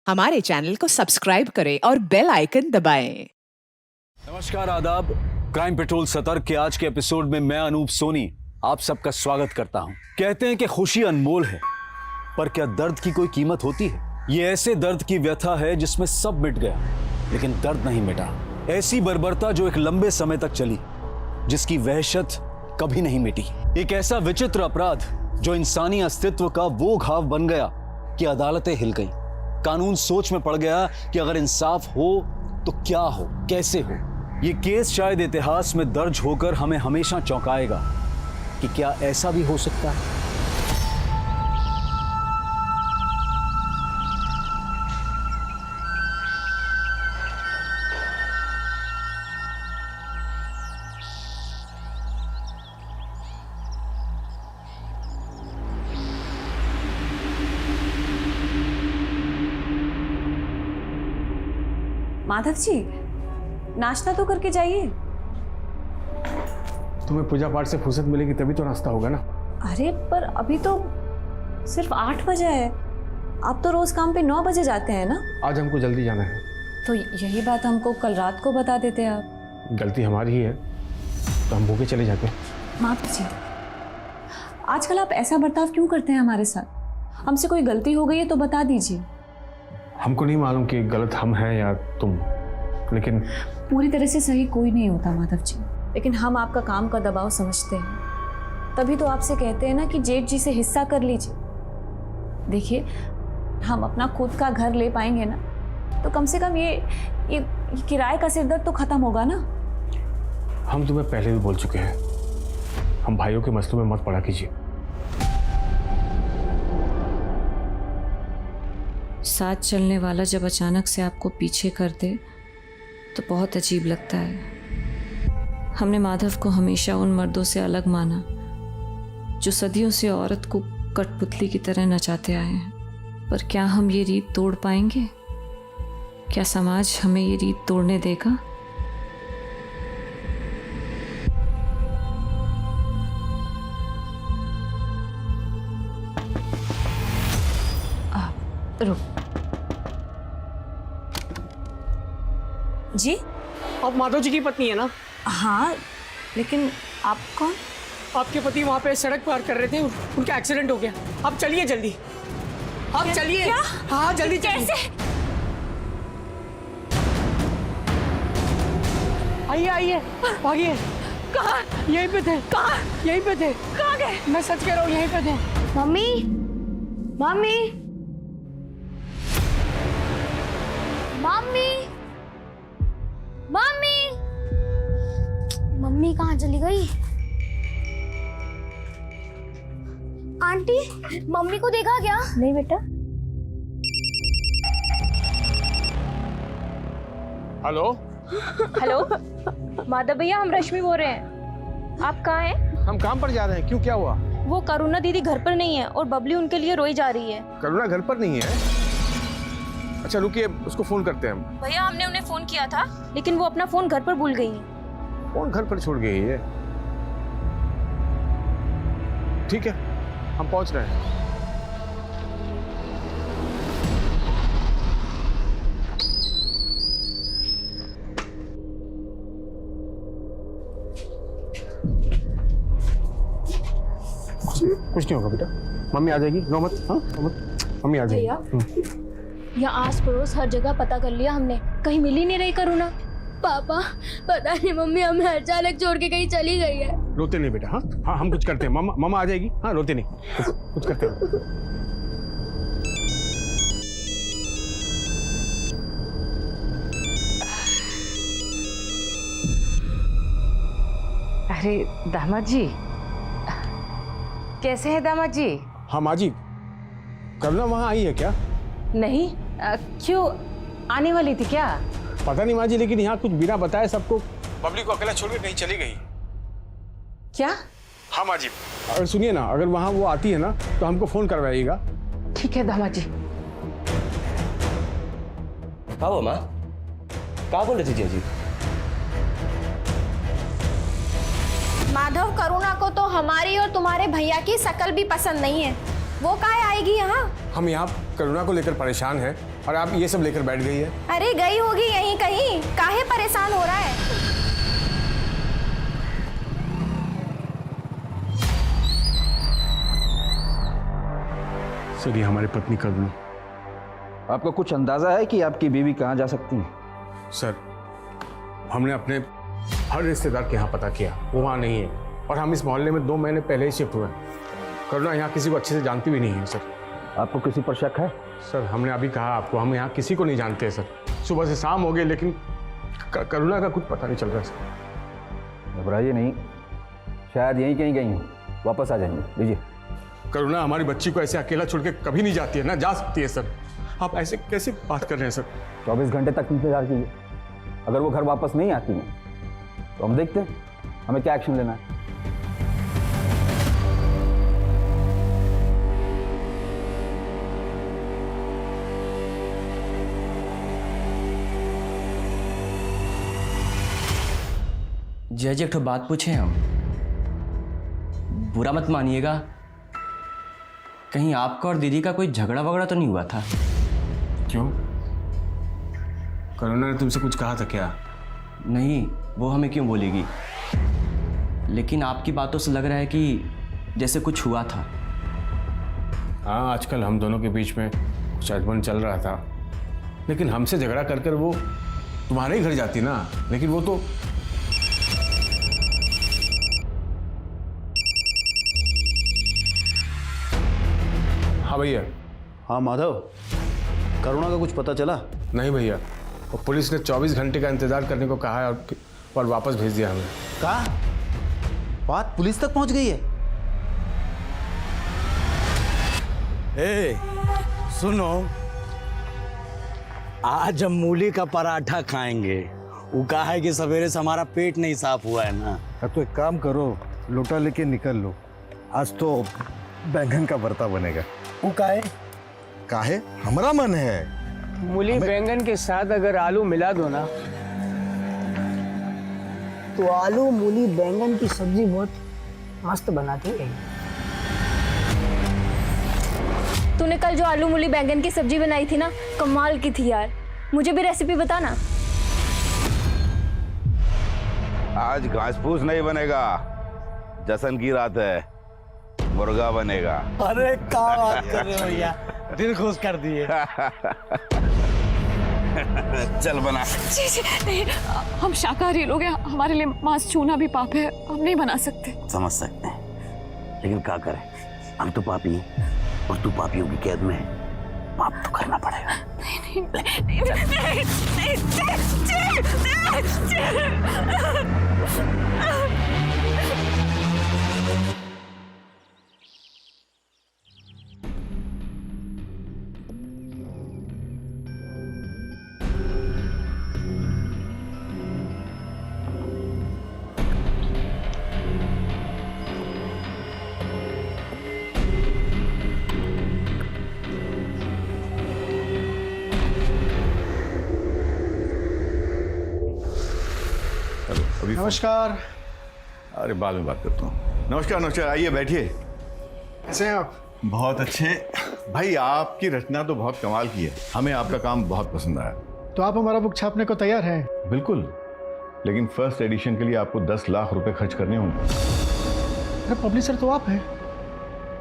हमारे चैनल को सब्सक्राइब करें और बेल आइकन दबाएं। नमस्कार, आदाब। क्राइम पेट्रोल सतर्क के आज के एपिसोड में मैं अनूप सोनी आप सबका स्वागत करता हूं। कहते हैं कि खुशी अनमोल है, पर क्या दर्द की कोई कीमत होती है? ये ऐसे दर्द की व्यथा है जिसमें सब मिट गया, लेकिन दर्द नहीं मिटा। ऐसी बर्बरता जो एक लंबे समय तक चली, जिसकी वहशत कभी नहीं मिटी। एक ऐसा विचित्र अपराध जो इंसानी अस्तित्व का वो घाव बन गया कि अदालतें हिल गई। कानून सोच में पड़ गया कि अगर इंसाफ हो तो क्या हो, कैसे हो। ये केस शायद इतिहास में दर्ज होकर हमें हमेशा चौंकाएगा कि क्या ऐसा भी हो सकता है। माधव जी, नाश्ता तो करके जाइए। तुम्हें पूजा पाठ से फुर्सत मिलेगी तभी तो नाश्ता होगा ना। अरे पर अभी तो सिर्फ 8 बजे है। आप तो रोज काम पे 9 बजे जाते हैं ना। आज हमको जल्दी जाना है। तो यही बात हमको कल रात को बता देते आप। गलती हमारी ही है, तो हम भूखे चले जाते हैं। माधव जी, आजकल आप ऐसा बर्ताव क्यों करते हैं हमारे साथ? हमसे कोई गलती हो गई है तो बता दीजिए। हमको नहीं मालूम कि गलत हम हैं या तुम, लेकिन पूरी तरह से सही कोई नहीं होता माधव जी, लेकिन हम आपका काम का दबाव समझते हैं। तभी तो आपसे कहते हैं ना कि जेठ जी से हिस्सा कर लीजिए। देखिए, हम अपना खुद का घर ले पाएंगे ना, तो कम से कम ये किराए का सिरदर्द तो खत्म होगा ना। हम तुम्हें पहले भी बोल चुके हैं, हम भाइयों के मसलों में मत पड़ा कीजिए। साथ चलने वाला जब अचानक से आपको पीछे कर दे तो बहुत अजीब लगता है। हमने माधव को हमेशा उन मर्दों से अलग माना जो सदियों से औरत को कठपुतली की तरह नचाते आए हैं। पर क्या हम ये रीत तोड़ पाएंगे? क्या समाज हमें ये रीत तोड़ने देगा? रुक जी। आप माधव जी की पत्नी है ना? हाँ, लेकिन आप कौन? आपके पति वहाँ पे सड़क पार कर रहे थे, उनका एक्सीडेंट हो गया। आप चलिए जल्दी, आप चलिए। क्या? हाँ जल्दी चलिए। कैसे? आइए आइए, भागिए। कहाँ? यहीं पे थे। कहाँ? यहीं पे थे। कहाँ गए? मैं सच कह रहा हूँ, यहीं पे थे। Mummy, mummy, mummy, mummy, mummy कहाँ चली गई? आंटी, मम्मी को देखा क्या? नहीं बेटा। हेलो हेलो माधव भैया, हम रश्मि बोल रहे हैं। आप कहाँ हैं? हम काम पर जा रहे हैं। क्यों, क्या हुआ? वो करुणा दीदी घर पर नहीं है और बबली उनके लिए रोई जा रही है। करुणा घर पर नहीं है? अच्छा रुकिए, उसको फोन करते हैं हम। भैया, हमने उन्हें फोन किया था, लेकिन वो अपना फोन घर पर भूल गई हैं। फोन घर पर छोड़ गई है? ठीक है, हम पहुंच रहे हैं। कुछ नहीं होगा बेटा, मम्मी आ जाएगी, रो मत। हाँ मम्मी आ जाएगी। या आस पड़ोस हर जगह पता कर लिया हमने, कहीं मिल ही नहीं रही करुणा। पापा, पता नहीं मम्मी हमें अचानक छोड़ के कहीं चली गई है। रोते नहीं बेटा। हाँ हाँ, हम कुछ करते हैं। मामा आ जाएगी। हाँ, रोते नहीं, कुछ करते हैं। अरे दामाद जी, कैसे हैं दामाद जी? हाँ माँ जी, करुणा वहाँ आई है क्या? नहीं, क्यों, आने वाली थी क्या? पता नहीं माँ जी, लेकिन यहाँ कुछ बिना बताए सबको, बबली को अकेला छोड़ के कहीं चली गई। क्या? हाँ माँ जी, अगर सुनिए ना, अगर वहाँ वो आती है ना तो हमको फोन करवाइएगा। ठीक है दामाद जी। कहा वो माँ, कहा बोल रही थी जी? माधव, करुणा को तो हमारी और तुम्हारे भैया की शकल भी पसंद नहीं है। वो काहे आएगी यहाँ? हम यहाँ करुणा को लेकर परेशान हैं और आप ये सब लेकर बैठ गई है। अरे गई होगी यहीं कहीं, काहे परेशान हो रहा है? सर ये हमारी पत्नी करुणा। आपको कुछ अंदाजा है कि आपकी बीवी कहाँ जा सकती है? सर हमने अपने हर रिश्तेदार के यहाँ पता किया, वो वहाँ नहीं है और हम इस मोहल्ले में 2 महीने पहले ही शिफ्ट हुए हैं। करुणा यहाँ किसी को अच्छे से जानती भी नहीं है सर। आपको किसी पर शक है? सर हमने अभी कहा आपको, हम यहाँ किसी को नहीं जानते हैं सर। सुबह से शाम हो गई लेकिन करुणा का कुछ पता नहीं चल रहा है सर। घबराइए नहीं, शायद यहीं कहीं गई हूँ, वापस आ जाएंगे। लीजिए। करुणा हमारी बच्ची को ऐसे अकेला छोड़ के कभी नहीं जाती है, ना जा सकती है सर। आप ऐसे कैसे बात कर रहे हैं सर? 24 घंटे तक इंतजार कीजिए, अगर वो घर वापस नहीं आती है तो हम देखते हैं हमें क्या एक्शन लेना है। जय जी एक ठो बात पूछे हम, बुरा मत मानिएगा, कहीं आपका और दीदी का कोई झगड़ा वगड़ा तो नहीं हुआ था? क्यों? करुणा ने तुमसे कुछ कहा था क्या? नहीं, वो हमें क्यों बोलेगी, लेकिन आपकी बातों से लग रहा है कि जैसे कुछ हुआ था। हाँ आजकल हम दोनों के बीच में कुछ अनबन चल रहा था, लेकिन हमसे झगड़ा कर कर वो तुम्हारे ही घर जाती ना। लेकिन वो तो हाँ भैया। हाँ माधव, करुणा का कुछ पता चला? नहीं भैया, और पुलिस ने 24 घंटे का इंतजार करने को कहा है और वापस भेज दिया हमें। कहा? बात पुलिस तक पहुंच गई है? ए, सुनो, आज हम मूली का पराठा खाएंगे। वो कहा है कि सवेरे से हमारा पेट नहीं साफ हुआ है ना। तो एक काम करो, लोटा लेके निकल लो, आज तो बैंगन का भरता बनेगा। वो काहे? काहे? हमारा मन है। मूली बैंगन के साथ अगर आलू मिला दो ना तो आलू मूली बैंगन की सब्जी बहुत मस्त बनाती है। तूने कल जो आलू मूली बैंगन की सब्जी बनाई थी ना, कमाल की थी यार। मुझे भी रेसिपी बता ना। आज घास फूस नहीं बनेगा, जश्न की रात है, मुर्गा बनेगा। अरे क्या बात कर रहे हो भैया, दिल खुश कर दिए। चल बना। जी जी नहीं, हम शाकाहारी लोग हैं, हमारे लिए मांस छूना भी पाप है, हम नहीं बना सकते। समझ सकते हैं, लेकिन क्या करें, हम तो पापी हैं और तू पापियों की कैद में है, पाप तो करना पड़ेगा। नहीं नहीं नहीं नमस्कार। अरे बाद में बात करता हूँ। नमस्कार नमस्कार, आइए बैठिए। कैसे हैं आप? बहुत अच्छे भाई, आपकी रचना तो बहुत कमाल की है, हमें आपका काम बहुत पसंद आया। तो आप हमारा बुक छापने को तैयार हैं? बिल्कुल, लेकिन फर्स्ट एडिशन के लिए आपको 10 लाख रुपए खर्च करने होंगे। अरे पब्लिशर तो आप हैं,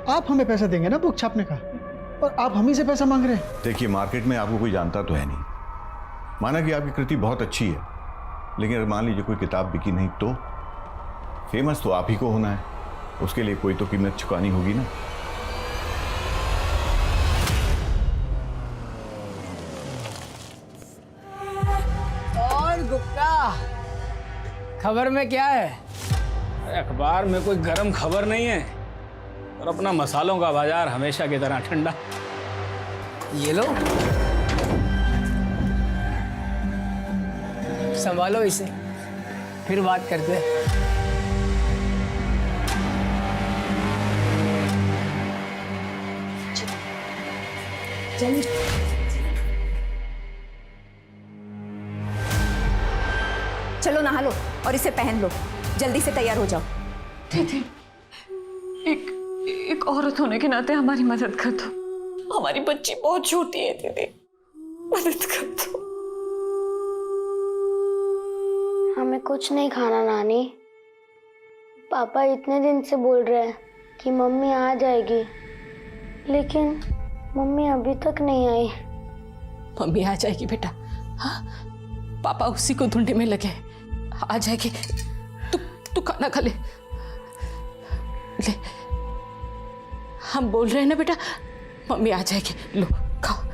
आप हमें पैसा देंगे ना बुक छापने का, और आप हम ही से पैसा मांग रहे हैं। देखिए, मार्केट में आपको कोई जानता तो है नहीं, माना कि आपकी कृति बहुत अच्छी है, लेकिन अगर मान लीजिए कोई किताब बिकी नहीं तो फेमस तो आप ही को होना है, उसके लिए कोई तो कीमत चुकानी होगी ना। और गुप्ता, खबर में क्या है? अखबार में कोई गरम खबर नहीं है और अपना मसालों का बाजार हमेशा की तरह ठंडा। ये लो, संभालो इसे, फिर बात करते हैं। चलिए। चलो नहा लो और इसे पहन लो, जल्दी से तैयार हो जाओ। दीदी, एक औरत होने के नाते हमारी मदद कर दो। हमारी बच्ची बहुत छोटी है दीदी, मदद कर दो। हमें कुछ नहीं खाना नानी। पापा इतने दिन से बोल रहे हैं कि मम्मी आ जाएगी, लेकिन मम्मी अभी तक नहीं आई। मम्मी आ जाएगी बेटा। हाँ, पापा उसी को ढूंढने में लगे हैं। आ जाएगी। तू खाना खा ले। ले, हम बोल रहे हैं ना बेटा, मम्मी आ जाएगी। लो खाओ।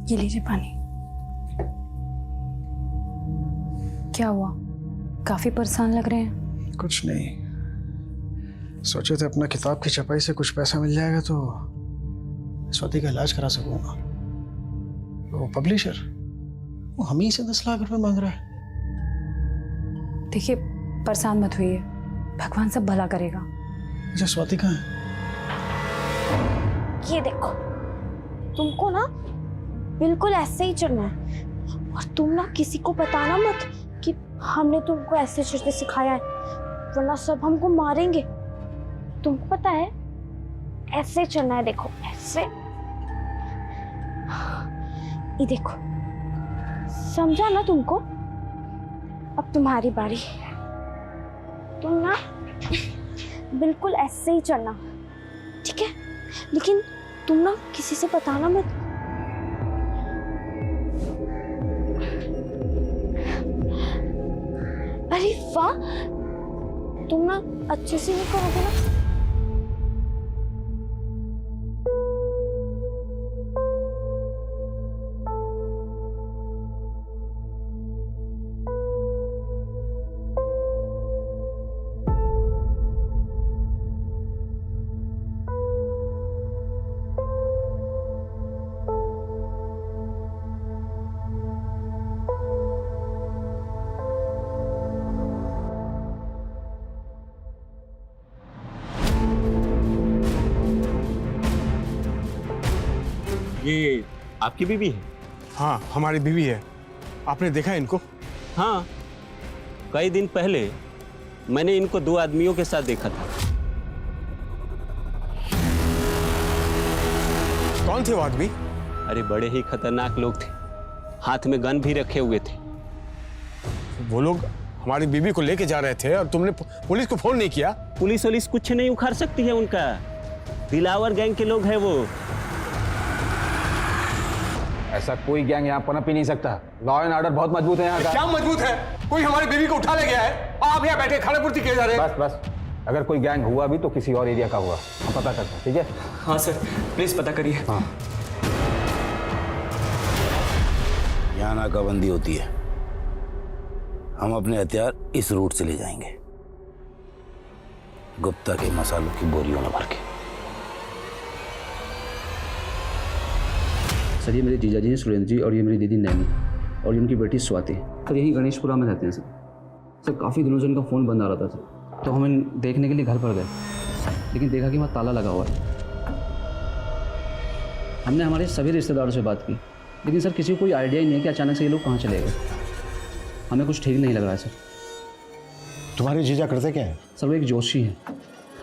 ये लीजिए पानी। क्या हुआ, काफी परेशान लग रहे हैं? कुछ नहीं, सोचे थे अपना किताब की छपाई से कुछ पैसा मिल जाएगा तो स्वाति का इलाज करा सकूंगा। वो पब्लिशर वो हम ही से 10 लाख रुपए मांग रहा है। देखिए, परेशान मत होइए, भगवान सब भला करेगा। अच्छा, स्वाति कहाँ है? ये देखो, तुमको ना बिल्कुल ऐसे ही चलना है, और तुम ना किसी को बताना मत कि हमने तुमको ऐसे चलते सिखाया है, वरना सब हमको मारेंगे। तुमको पता है ऐसे चलना है। देखो ऐसे, ये देखो, समझा ना तुमको? अब तुम्हारी बारी। तुम ना बिल्कुल ऐसे ही चलना, ठीक है? लेकिन तुम ना किसी से बताना मत। अरे वाह, तुम ना अच्छे से नहीं करोगे ना? ये आपकी बीवी है? हाँ, हमारी बीवी है। आपने देखा इनको? हाँ, कई दिन पहले मैंने इनको 2 आदमियों के साथ देखा था। कौन थे वो आदमी? अरे बड़े ही खतरनाक लोग थे, हाथ में गन भी रखे हुए थे। वो लोग हमारी बीवी को लेके जा रहे थे और तुमने पुलिस को फोन नहीं किया? पुलिस वुलिस कुछ नहीं उखाड़ सकती है उनका, दिलावर गैंग के लोग हैं वो। ऐसा कोई गैंग यहाँ पनप ही नहीं सकता। लॉ एंड ऑर्डर बहुत मजबूत है यहाँ का। क्या मजबूत है? कोई हमारी बीवी को उठा ले गया है, आप यहाँ बैठे खाने पूर्ति किए जा रहे हैं। बस, अगर कोई गैंग हुआ भी तो किसी और एरिया का हुआ, हम पता करते हैं, ठीक है? हाँ सर, प्लीज पता करिए। हाँ, यहाँ नाकाबंदी होती है, हम अपने हथियार इस रूट से ले जाएंगे, गुप्ता के मसालों की बोरियों में भर के। सर, ये मेरे जीजा जी हैं सुरेंद्र जी, और ये मेरी दीदी नैनी, और ये उनकी बेटी स्वाति। सर यही गणेशपुरा में रहते हैं सर। काफ़ी दिनों से इनका फ़ोन बंद आ रहा था सर, तो हम देखने के लिए घर पर गए, लेकिन देखा कि वहाँ ताला लगा हुआ है। हमने हमारे सभी रिश्तेदारों से बात की, लेकिन सर किसी को कोई आइडिया ही नहीं है कि अचानक से ये लोग कहाँ चले गए। हमें कुछ ठीक नहीं लग रहा है सर। तुम्हारे जीजा करते क्या है? सर वो एक जोशी हैं,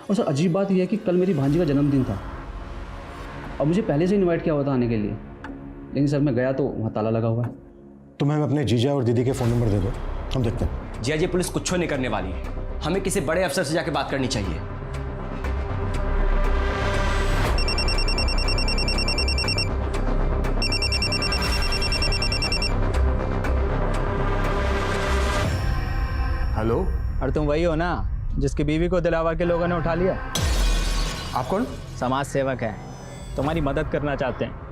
और सर अजीब बात यह है कि कल मेरी भांजी का जन्मदिन था, और मुझे पहले से इन्वाइट किया हुआ था आने के लिए, लेकिन सर मैं गया तो वहाँ ताला लगा हुआ है। तुम्हें अपने जीजा और दीदी के फ़ोन नंबर दे दो, हम देखते हैं। जी पुलिस कुछ नहीं करने वाली है, हमें किसी बड़े अफसर से जाके बात करनी चाहिए। हेलो। और तुम वही हो ना जिसकी बीवी को दिलावा के लोगों ने उठा लिया? आप कौन? समाज सेवक है, तुम्हारी मदद करना चाहते हैं।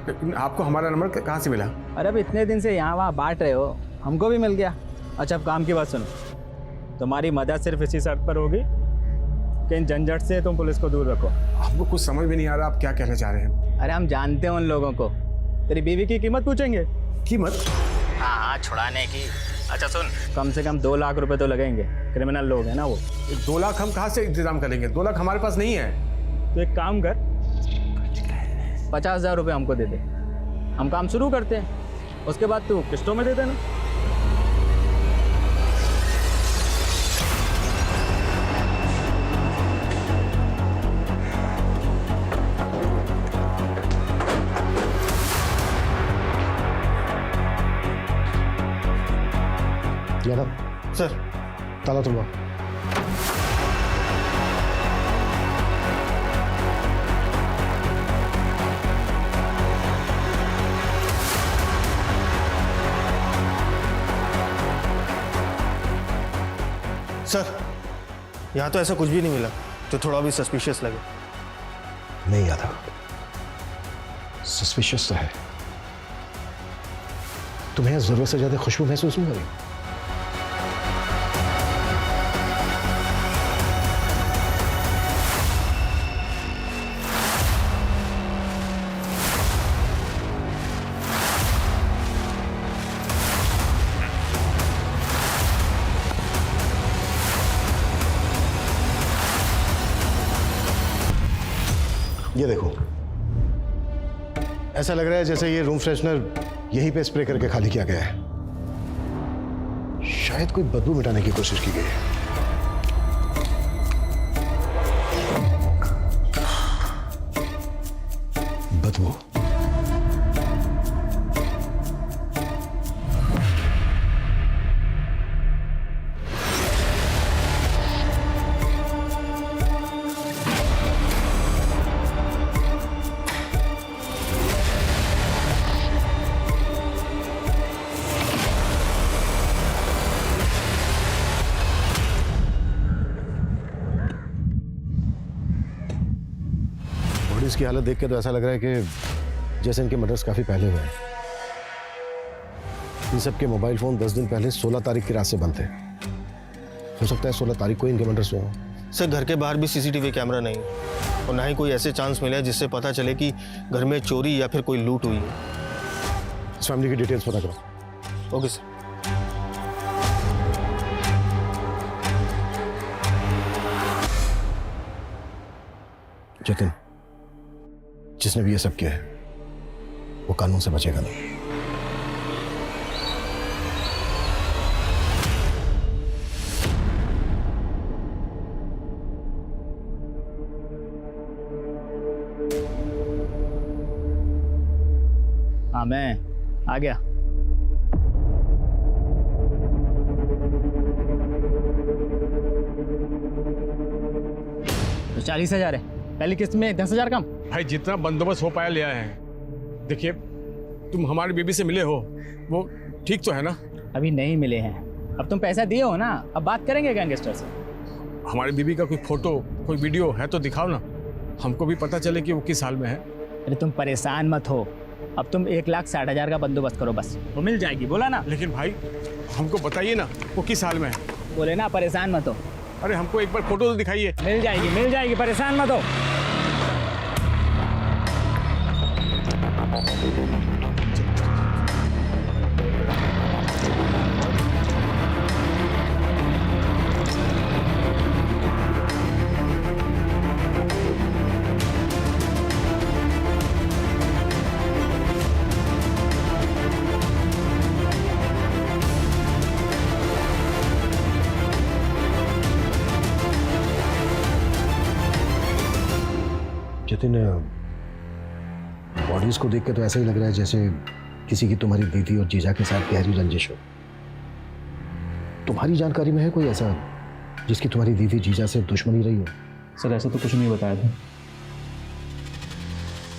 लेकिन आपको हमारा नंबर कहाँ से मिला? अरे अब इतने दिन से यहाँ वहाँ बांट रहे हो, हमको भी मिल गया। अच्छा अब काम की बात सुनो, तुम्हारी मदद सिर्फ इसी शर्त पर होगी कि इन झंझट से तुम पुलिस को दूर रखो। आपको कुछ समझ में नहीं आ रहा आप क्या कहना चाह रहे हैं। अरे हम जानते हैं उन लोगों को। तेरी बीवी की कीमत पूछेंगे। कीमत? हाँ, छुड़ाने की। अच्छा सुन, कम से कम 2 लाख रुपए तो लगेंगे। क्रिमिनल लोग हैं ना वो। 2 लाख हम कहाँ से इंतजाम करेंगे? 2 लाख हमारे पास नहीं है। तो एक काम कर, 50,000 रुपये हमको दे दे, हम काम शुरू करते हैं, उसके बाद तू किस्तों में दे देना। यादव सर, ताला तोड़वा। सर, यहाँ तो ऐसा कुछ भी नहीं मिला जो थोड़ा भी सस्पिशियस लगे। नहीं यादव, सस्पिशियस तो है। तुम्हें जरूरत से ज्यादा खुशबू महसूस नहीं हो रही? ये देखो, ऐसा लग रहा है जैसे ये रूम फ्रेशनर यहीं पे स्प्रे करके खाली किया गया है। शायद कोई बदबू मिटाने की कोशिश की गई है। बदबू? बॉडीज की हालत देख के तो ऐसा लग रहा है कि जैसे इनके मर्डर्स काफी पहले हुए हैं। इन सब के मोबाइल फोन 10 दिन पहले 16 तारीख की रात से बंद थे। हो सकता है 16 तारीख को इनके मर्डर्स हुए हों। सर, घर के बाहर भी सीसीटीवी कैमरा नहीं है और ना ही कोई ऐसे चांस मिले जिससे पता चले कि घर में चोरी या फिर कोई लूट हुई है। इस फैमिली की डिटेल्स पता करो। Okay sir. जतिन, जिसने भी ये सब किया है वो कानून से बचेगा नहीं। हाँ, मैं आ गया। तो 40,000 है। पहली किस्त में 10,000 कम। भाई जितना बंदोबस्त हो पाया लिया है। देखिए, तुम हमारी बीबी से मिले हो, वो ठीक तो है ना? अभी नहीं मिले हैं। अब तुम पैसा दिए हो ना, अब बात करेंगे गैंगस्टर से। हमारी बीबी का कोई फोटो, कोई वीडियो है तो दिखाओ ना, हमको भी पता चले कि वो किस हाल में है। अरे तुम परेशान मत हो, अब तुम 1,60,000 का बंदोबस्त करो बस, वो मिल जाएगी। बोला ना। लेकिन भाई हमको बताइए ना वो किस हाल में है। बोले ना परेशान मत हो। अरे हमको एक बार फोटो तो दिखाइए। मिल जाएगी, परेशान मत हो। जतिन, बॉडीज को देख के तो ऐसा ही लग रहा है जैसे किसी की तुम्हारी दीदी और जीजा के साथ गहरी रंजिश हो। तुम्हारी जानकारी में है कोई ऐसा जिसकी तुम्हारी दीदी जीजा से दुश्मनी रही हो? सर, ऐसा तो कुछ नहीं बताया था,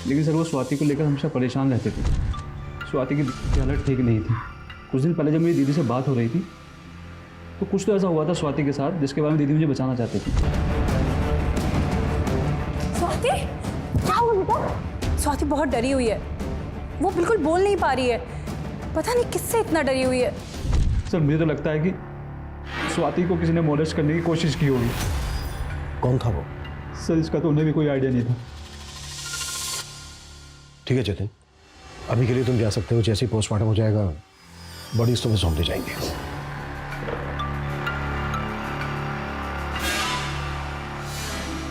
लेकिन सर वो स्वाति को लेकर हमेशा परेशान रहते थे। स्वाति की हालत ठीक नहीं थी। कुछ दिन पहले जब मेरी दीदी से बात हो रही थी तो कुछ तो ऐसा हुआ था स्वाति के साथ जिसके बारे में दीदी मुझे बचाना चाहती थी। स्वाति, क्या हुआ बेटा? स्वाति बहुत डरी हुई है, वो बिल्कुल बोल नहीं पा रही है। पता नहीं किससे इतना डरी हुई है। सर, मुझे तो लगता है कि स्वाति को किसी ने मोलेस्ट करने की कोशिश की होगी। कौन था वो? सर इसका तो उन्हें भी कोई आइडिया नहीं था। ठीक है जतिन, अभी के लिए तुम जा सकते हो। जैसे ही पोस्टमार्टम हो जाएगा बॉडीज तुम्हें सौंप दी जाएंगी।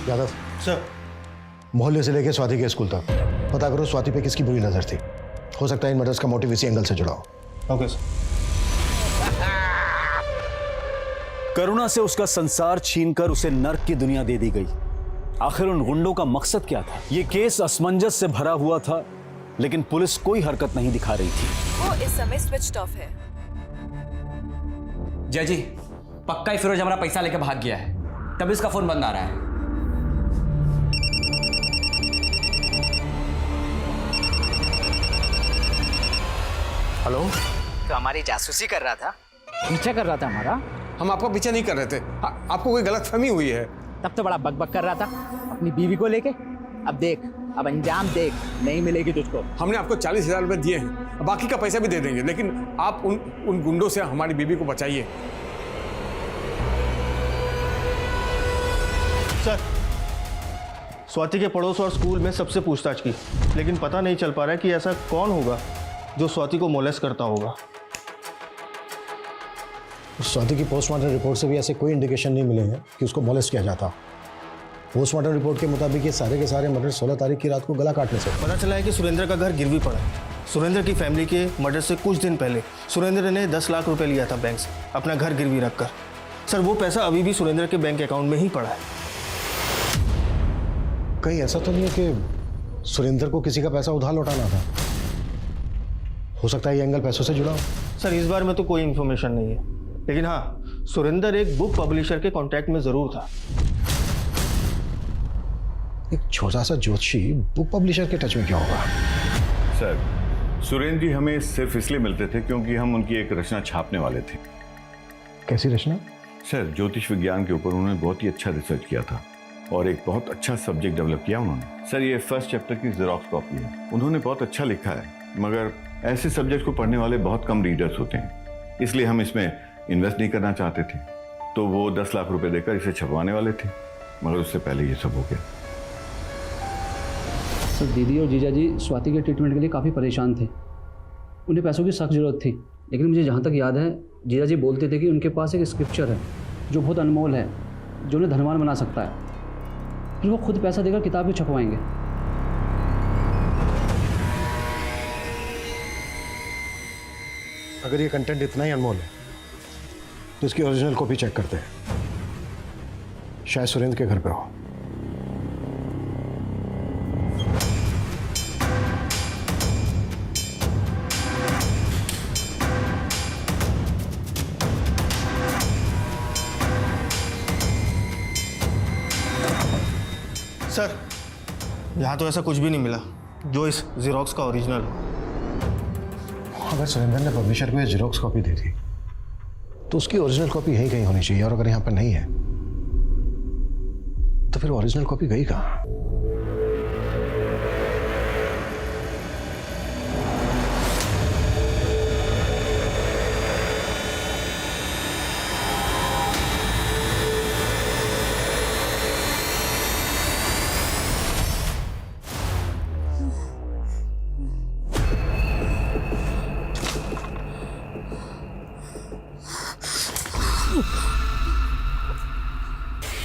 यादव सर, मोहल्ले से लेकर स्वाति के स्कूल तक पता करो स्वाति पे किसकी बुरी नजर थी। हो सकता है इन मर्डर्स का मोटिव इसी एंगल से जुड़ा हो। Okay sir. करुणा से उसका संसार छीनकर उसे नर्क की दुनिया दे दी गई। आखिर उन गुंडों का मकसद क्या था? ये केस असमंजस से भरा हुआ था, लेकिन पुलिस कोई हरकत नहीं दिखा रही थी। वो इस समय स्विच्ड ऑफ है। जय जी, पक्का ही फिरोज हमारा पैसा लेकर भाग गया है, तभी इसका फोन बंद आ रहा है। हेलो, तो हमारी जासूसी कर रहा था, पीछा कर रहा था हमारा। हम आपका पीछा नहीं कर रहे थे। आपको कोई गलतफहमी हुई है। तब तो बड़ा बकबक कर रहा था अपनी बीवी को लेके। अब देख, अब अंजाम देख, नहीं मिलेगी तुझको। हमने आपको 40,000 रुपए दिए हैं, बाकी का पैसा भी दे देंगे, लेकिन आप उन गुंडों से हमारी बीवी को बचाइए। सर, स्वाति के पड़ोस और स्कूल में सबसे पूछताछ की, लेकिन पता नहीं चल पा रहा है कि ऐसा कौन होगा जो स्वाति को मोलेस्ट करता होगा। स्वाति की पोस्टमार्टम रिपोर्ट से भी ऐसे कोई इंडिकेशन नहीं मिले हैं कि उसको मोलेस्ट किया जाता। पोस्टमार्टम रिपोर्ट के मुताबिक ये सारे के सारे मर्डर 16 तारीख की रात को गला काटने से। पता चला है कि सुरेंद्र का घर गिरवी पड़ा है। सुरेंद्र की फैमिली के मर्डर से कुछ दिन पहले सुरेंद्र ने 10 लाख रुपए लिया था बैंक से, अपना घर गिरवी रखकर। सर, वो पैसा अभी भी सुरेंद्र के बैंक अकाउंट में ही पड़ा है। कहीं ऐसा तो नहीं है कि सुरेंद्र को किसी का पैसा उधार लौटाना था? हो सकता है ये एंगल पैसों से जुड़ा हो। सर, इस बार में तो कोई इन्फॉर्मेशन नहीं है, लेकिन हाँ, सुरेंद्र एक बुक पब्लिशर के कांटेक्ट में जरूर था। एक छोटा सा ज्योतिषी बुक पब्लिशर के टच में क्यों होगा? सर, सुरेंद्र जी हमें सिर्फ इसलिए मिलते थे क्योंकि हम उनकी एक रचना छापने वाले थे। कैसी रचना? सर, ज्योतिष विज्ञान के ऊपर उन्होंने बहुत ही अच्छा रिसर्च किया था और एक बहुत अच्छा सब्जेक्ट डेवलप किया उन्होंने। सर, ये फर्स्ट चैप्टर की जेरॉक्स कॉपी है। उन्होंने बहुत अच्छा लिखा है, मगर ऐसे सब्जेक्ट को पढ़ने वाले बहुत कम रीडर्स होते हैं, इसलिए हम इसमें इन्वेस्ट नहीं करना चाहते थे। तो वो 10 लाख रुपए देकर इसे छपवाने वाले थे, मगर उससे पहले ये सब हो गया। सर, दीदी और जीजा जी स्वाति के ट्रीटमेंट के लिए काफ़ी परेशान थे। उन्हें पैसों की सख्त ज़रूरत थी, लेकिन मुझे जहाँ तक याद है जीजा जी बोलते थे कि उनके पास एक स्क्रिप्चर है जो बहुत अनमोल है, जो उन्हें धनवान बना सकता है। फिर वो खुद पैसा देकर किताब भी छपवाएंगे। अगर ये कंटेंट इतना ही अनमोल है तो इसकी ओरिजिनल कॉपी चेक करते हैं। शायद सुरेंद्र के घर पे हो। सर, यहाँ तो ऐसा कुछ भी नहीं मिला जो इस जेरॉक्स का ओरिजिनल हो। अगर सुरेंद्र ने पब्लिशर को ये जेरॉक्स कॉपी दी थी तो उसकी ओरिजिनल कॉपी यहीं कहीं होनी चाहिए, और अगर यहाँ पर नहीं है तो फिर ओरिजिनल कॉपी गई कहाँ?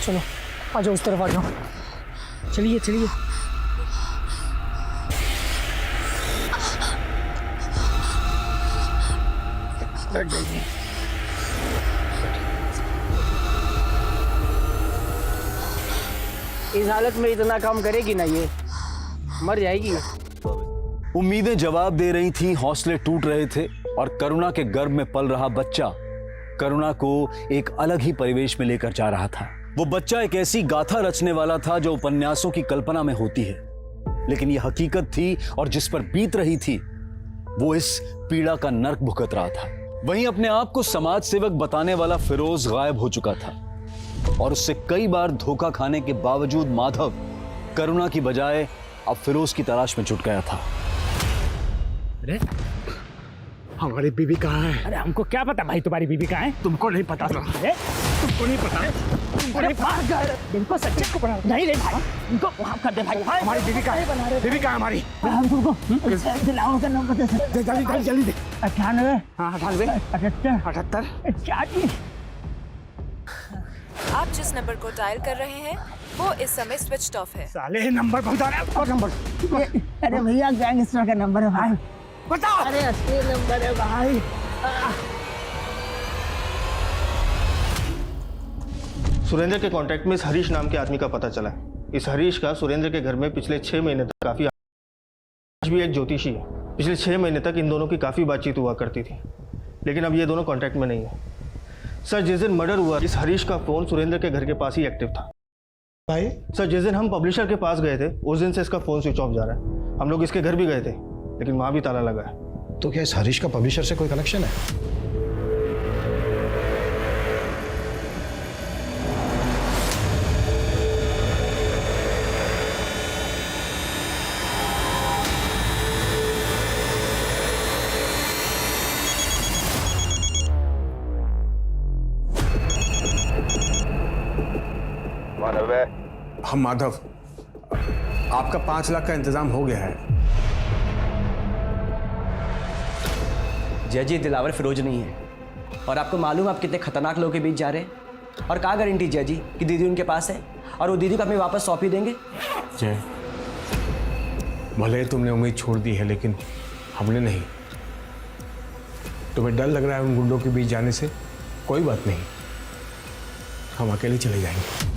चलो आ जाओ, उस तरफ आ जाओ। चलिए चलिए। बैठ जाइए। इस हालत में इतना काम करेगी ना, ये मर जाएगी। उम्मीदें जवाब दे रही थी, हौसले टूट रहे थे, और करुणा के गर्भ में पल रहा बच्चा करुणा को एक अलग ही परिवेश में लेकर जा रहा था। वो बच्चा एक ऐसी गाथा रचने वाला था जो उपन्यासों की कल्पना में होती है, लेकिन यह हकीकत थी, और जिस पर बीत रही थी वो इस पीड़ा का नर्क भुगत रहा था। वहीं अपने आप को समाज सेवक बताने वाला फिरोज गायब हो चुका था, और उससे कई बार धोखा खाने के बावजूद माधव करुणा की बजाय अब फिरोज की तलाश में जुट गया था। अरे हमारी बीवी कहाँ है? अरे हमको क्या पता भाई तुम्हारी बीवी कहाँ है? तुमको नहीं पता था? तुमको नहीं पता? अरे मार कर इनको सच्चे को बना नहीं ले भाई इनको वहां कर दे भाई हमारी बीवी का है, बीवी का है हमारी। हम तुमको दिलाओ का नंबर दे जल्दी दे। 98 हाँ 98 78 40 आप जिस नंबर को डायल कर रहे हैं वो इस समय स्विच ऑफ है। साले नंबर बता रहे हैं नंबर। अरे भैया गैंगस्टर का नंबर है भाई बताओ। अरे असली नंबर है भाई। सुरेंद्र के कांटेक्ट में इस हरीश नाम के आदमी का पता चला है। इस हरीश का सुरेंद्र के घर में पिछले 6 महीने तक काफी भी एक ज्योतिषी है। पिछले 6 महीने तक इन दोनों की काफी बातचीत हुआ करती थी, लेकिन अब ये दोनों कांटेक्ट में नहीं है। सर जिस दिन मर्डर हुआ इस हरीश का फोन सुरेंद्र के घर के पास ही एक्टिव था। भाई सर जिस दिन हम पब्लिशर के पास गए थे उस दिन से इसका फोन स्विच ऑफ जा रहा है। हम लोग इसके घर भी गए थे लेकिन वहां भी ताला लगा है। तो क्या इस हरीश का पब्लिशर से कोई कनेक्शन है? हम माधव, आपका 5 लाख का इंतजाम हो गया है। जज ये दिलावर फिरोज नहीं है और आपको मालूम आप कितने खतरनाक लोगों के बीच जा रहे हैं। और क्या गारंटी जज कि दीदी उनके पास है और वो दीदी को हमें वापस सौंप ही देंगे। जय, भले तुमने उम्मीद छोड़ दी है लेकिन हमने नहीं। तुम्हें डर लग रहा है उन गुंडों के बीच जाने से? कोई बात नहीं, हम अकेले चले जाएंगे।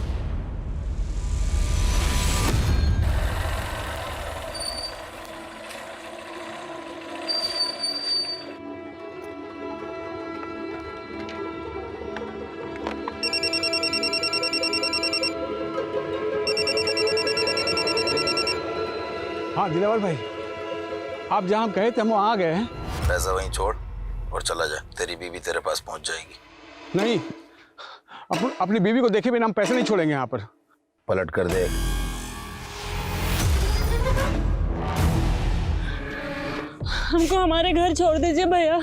हाँ दिलावर भाई, आप जहाँ गए थे हम वहाँ आ गए हैं। पैसा वहीं छोड़ और चला जा, तेरी बीवी तेरे पास पहुंच जाएगी। नहीं, अपनी बीवी को देखे बिना हम पैसे नहीं छोड़ेंगे यहाँ पर। पलट कर दे। हमको हमारे घर छोड़ दीजिए भैया।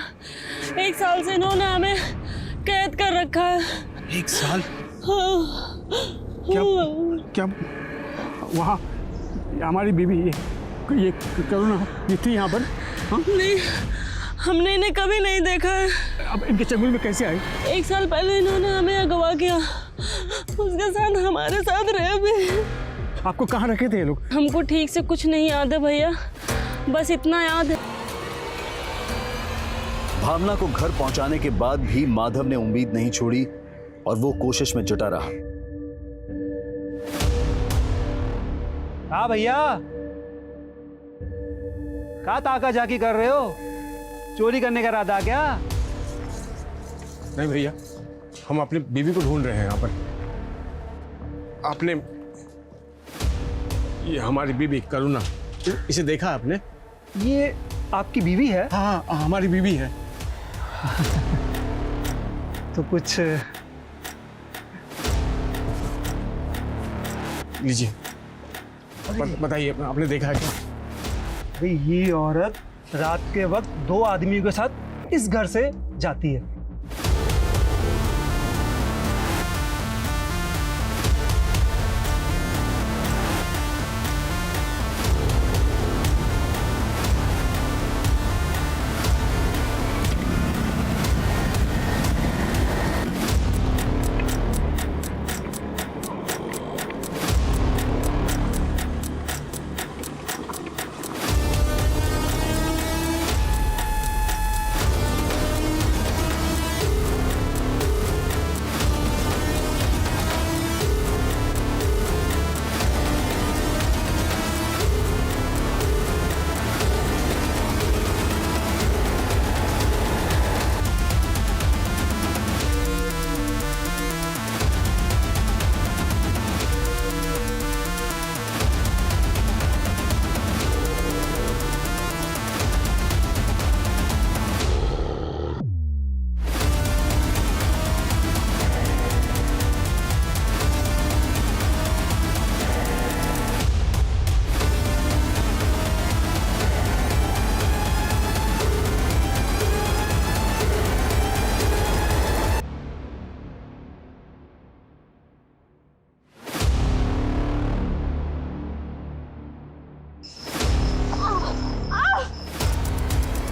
1 साल से इन्होंने हमें कैद कर रखा है। 1 साल? हाँ। क्या वहाँ हमारी बीवी ये करुणा ये थी यहाँ पर? हाँ? नहीं, हमने इन्हें कभी नहीं देखा है। अब इनके चंगुल में कैसे आए? 1 साल पहले इन्होंने हमें अगवा किया, उसके साथ हमारे साथ रहे भी। आपको कहाँ रखे थे ये लोग? हमको ठीक से कुछ नहीं याद है भैया, बस इतना याद है। भावना को घर पहुंचाने के बाद भी माधव ने उम्मीद नहीं छोड़ी और वो कोशिश में जुटा रहा। हाँ भैया, क्या ताका झाकी कर रहे हो? चोरी करने का इरादा क्या? नहीं भैया, हम अपनी बीवी को ढूंढ रहे हैं यहाँ पर। आपने ये हमारी बीवी करुणा, इसे देखा आपने? ये आपकी बीवी है? हाँ, हमारी बीवी है। तो कुछ लीजिए, बताइए, आपने देखा है क्या? भाई ये औरत रात के वक्त 2 आदमियों के साथ इस घर से जाती है।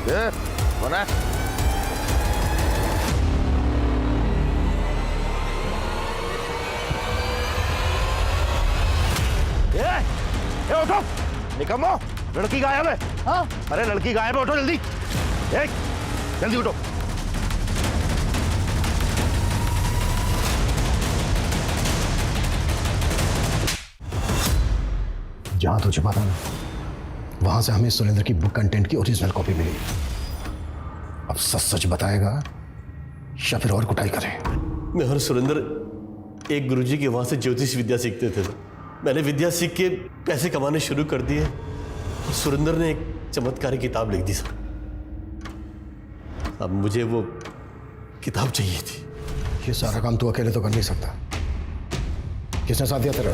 कौन है? ए उठो, निकम्मो, लड़की गायब है। हाँ? अरे लड़की गायब है, उठो जल्दी। जल्दी उठो। जहां तो छुपा था ना, वहां से हमें सुरेंद्र की बुक कंटेंट की ओरिजिनल कॉपी मिली। अब सच सच बताएगा या फिर और कुटाई करे? मैं और सुरेंद्र एक गुरुजी के वहां से ज्योतिष विद्या सीखते थे। मैंने विद्या सीख के पैसे कमाने शुरू कर दिए और सुरेंद्र ने एक चमत्कारी किताब लिख दी सर। अब मुझे वो किताब चाहिए थी। ये सारा काम तू अकेले तो कर नहीं सकता। किसने साथ दिया तेरा?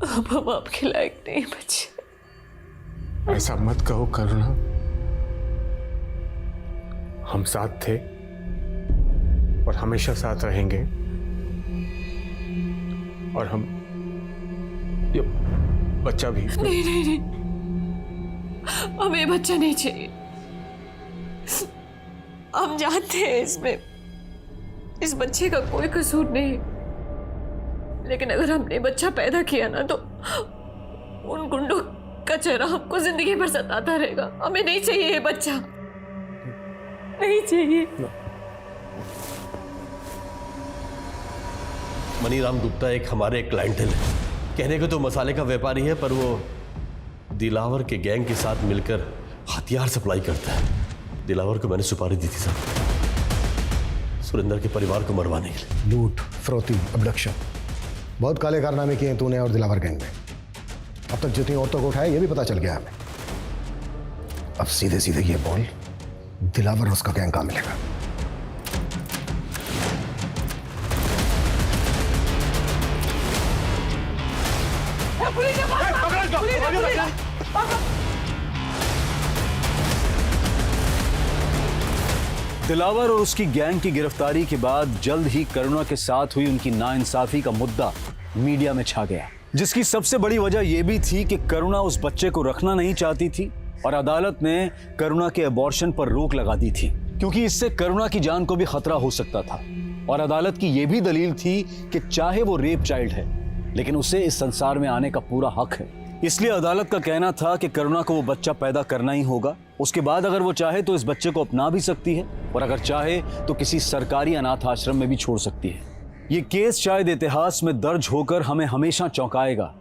अब हम आपके लायक नहीं बचे। ऐसा मत कहो करुणा, हम साथ थे और हमेशा साथ रहेंगे। और हम ये बच्चा भी। नहीं नहीं नहीं, हमें बच्चा नहीं चाहिए। हम जानते हैं इसमें इस बच्चे का कोई कसूर नहीं, लेकिन अगर हमने बच्चा पैदा किया ना तो उन गुंडों का चेहरा हमको जिंदगी भर सताता रहेगा। हमें नहीं चाहिए ये बच्चा, नहीं चाहिए। मनीराम गुप्ता एक हमारे क्लाइंटल है। कहने को तो मसाले का व्यापारी है, पर वो दिलावर के गैंग के साथ मिलकर हथियार सप्लाई करता है। दिलावर को मैंने सुपारी दी थी साहब, सुरेंद्र के परिवार को मरवाने के लिए। लूट, फरोती, अबडक्शन, बहुत काले कारनामे किए हैं तूने और दिलावर गैंग में। अब तक जितनी औरतों को उठाया ये भी पता चल गया हमें। अब सीधे सीधे ये बोल, दिलावर और उसका गैंग कहाँ मिलेगा? दिलावर और उसकी गैंग की गिरफ्तारी के बाद जल्द ही करुणा के साथ हुई उनकी नाइंसाफी का मुद्दा मीडिया में छा गया, जिसकी सबसे बड़ी वजह यह भी थी कि करुणा उस बच्चे को रखना नहीं चाहती थी और अदालत ने करुणा के अबॉर्शन पर रोक लगा दी थी, क्योंकि इससे करुणा की जान को भी खतरा हो सकता था। और अदालत की यह भी दलील थी कि चाहे वो रेप चाइल्ड है, लेकिन उसे इस संसार में आने का पूरा हक है। इसलिए अदालत का कहना था कि करुणा को वो बच्चा पैदा करना ही होगा। उसके बाद अगर वो चाहे तो इस बच्चे को अपना भी सकती है और अगर चाहे तो किसी सरकारी अनाथ आश्रम में भी छोड़ सकती है। ये केस शायद इतिहास में दर्ज होकर हमें हमेशा चौंकाएगा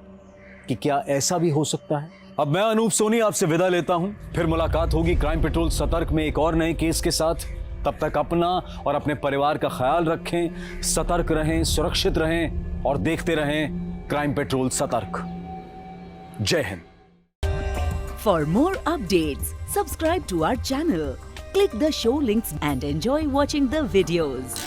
कि क्या ऐसा भी हो सकता है। अब मैं अनूप सोनी आपसे विदा लेता हूं, फिर मुलाकात होगी क्राइम पेट्रोल सतर्क में एक और नए केस के साथ। तब तक अपना और अपने परिवार का ख्याल रखें, सतर्क रहें, सुरक्षित रहें और देखते रहें क्राइम पेट्रोल सतर्क। जय Hind. For more updates, subscribe to our channel, click the show links and enjoy watching the videos.